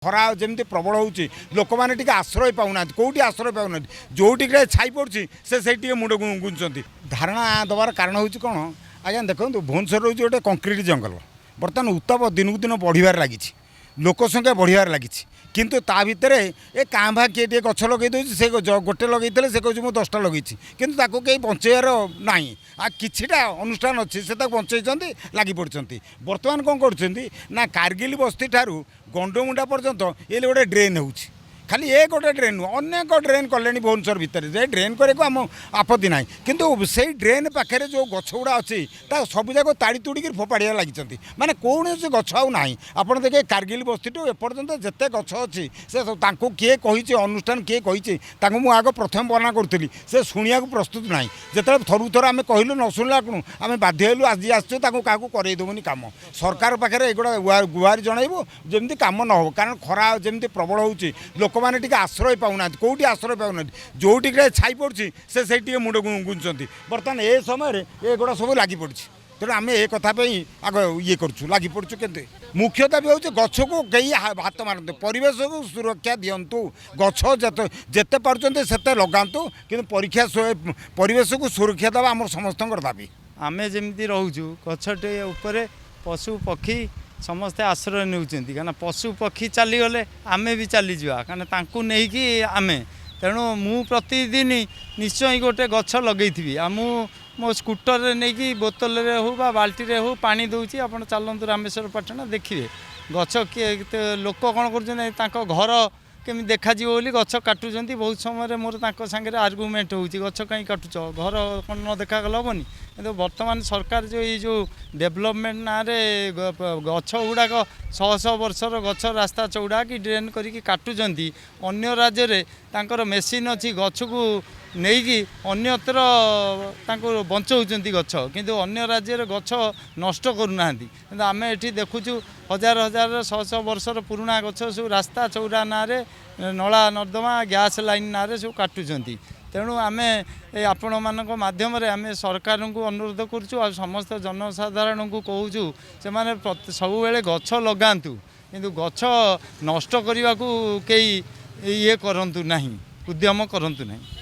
खरा जमी प्रबल हो लोक मैंने आश्रय पाऊना कौटी आश्रय पाऊना जो छाई पड़ी से मुंड गुंजती धारणा दबार कारण हूँ कौन आज्ञा देखो भुवनेश्वर रोज गोटे कंक्रीट जंगल बर्तमान उत्ताप दिन को दिन बढ़िबार लगी लोक संख्या बढ़िबार लगी किंतु ता भितर ए काँ भा किए टे गछ लगे दूसरी से गोटे लगे से कहूँ मुझे 10टा लगी किंतु ताको कहीं बंचाइबार ना आ किछिटा अनुष्ठान अच्छी से बंचाई लगी पड़ती बर्तमान कौन कर कारगिल बस्ती ठारू गंडमुंडा पर्यंत ये गोटे ड्रेन हो खाली ए गोटे ड्रेन अनेक ड्रेन कले भुवनेश्वर भितर ड्रेन करने आम आपत्ति ना किंतु से ड्रेन पाखे जो गछ गुड़ा अच्छी सब जाक ताड़ी तुड़ी फोपाड़ा लगी माने कौन से गछ आना आप देखिए कारगिल बस्ती टू एपर्यंत जिते गछ अच्छी से किए कही अनुष्ठान किए कही मुझे आग प्रथम बना करी से शुणा प्रस्तुत ना जिते थरु थर आम कहलु न शुणला कौन आम बाध्य हलु आज आसचु क्या करदेबनी कम सरकार पाखे एगुड़ा गुहार जनइबू जमी कम न हो कारण खरा जमी प्रबल हो लोक मैंने आश्रय पाऊना कौटी आश्रय पाऊना जो छाई पड़ी से मुंड गुंजती बर्तमान ए समय ये गुड़ा सब लगी पड़ी तेणु आम ए कथापी आग ये करूँ लगी पड़ू के मुख्य दाबी हूँ गछ को कई हाथ मारते परिवेश को सुरक्षा दिंतु गछ जिते पार्टी से लगातु कि परीक्षा परिवेश को सुरक्षा देवा आम समस्त दाबी आम जमी रोचु गछटे उपर पशु पक्षी समस्ते आश्रय नेउछन्ति कारण पशु पक्षी चलीगले आमे भी चलीजा कारण नहीं आमे तेणु मु प्रतिदिन निश्चय गोटे गछ लगेथि मो स्कूटर नहीं बोतल हो बाल्टी हो पानी दूची आप चलतु रामेश्वर पाटना देखिए गछ किए लोक कौन कर घर केमी देखा बोली गछ काटुंट बहुत समय मोर सांगे आर्गुमेंट हो गछ कहीं काटुच घर कौन न देखा गल हेनी किंतु वर्तमान सरकार जो ये जो डेवलपमेंट ना गछ गुड़ाक शह शह वर्षर गछ रास्ता चौड़ा कि ड्रेन करके काटुंट अन्य राज्य में मेसीन अच्छी गछ को नहीं अन्यत्र बचाऊँच गछ किंतु अन्य राज्य में गछ नष्ट करूना कि आम ये देखुचु हजार हजार शह शह वर्षर पुराणा गछ सब रास्ता चौड़ा ना नला नर्दमा गैस लाइन ना सब काटुंट तेणु आम आपण मान मध्यम आम सरकार को अनुरोध करुँ समस्त जनसाधारण को कहूँ से मैंने सब बेले गछ लगातु किंतु गछ नष्ट करने को कई ये करंतु नहीं उद्यम करंतु नहीं।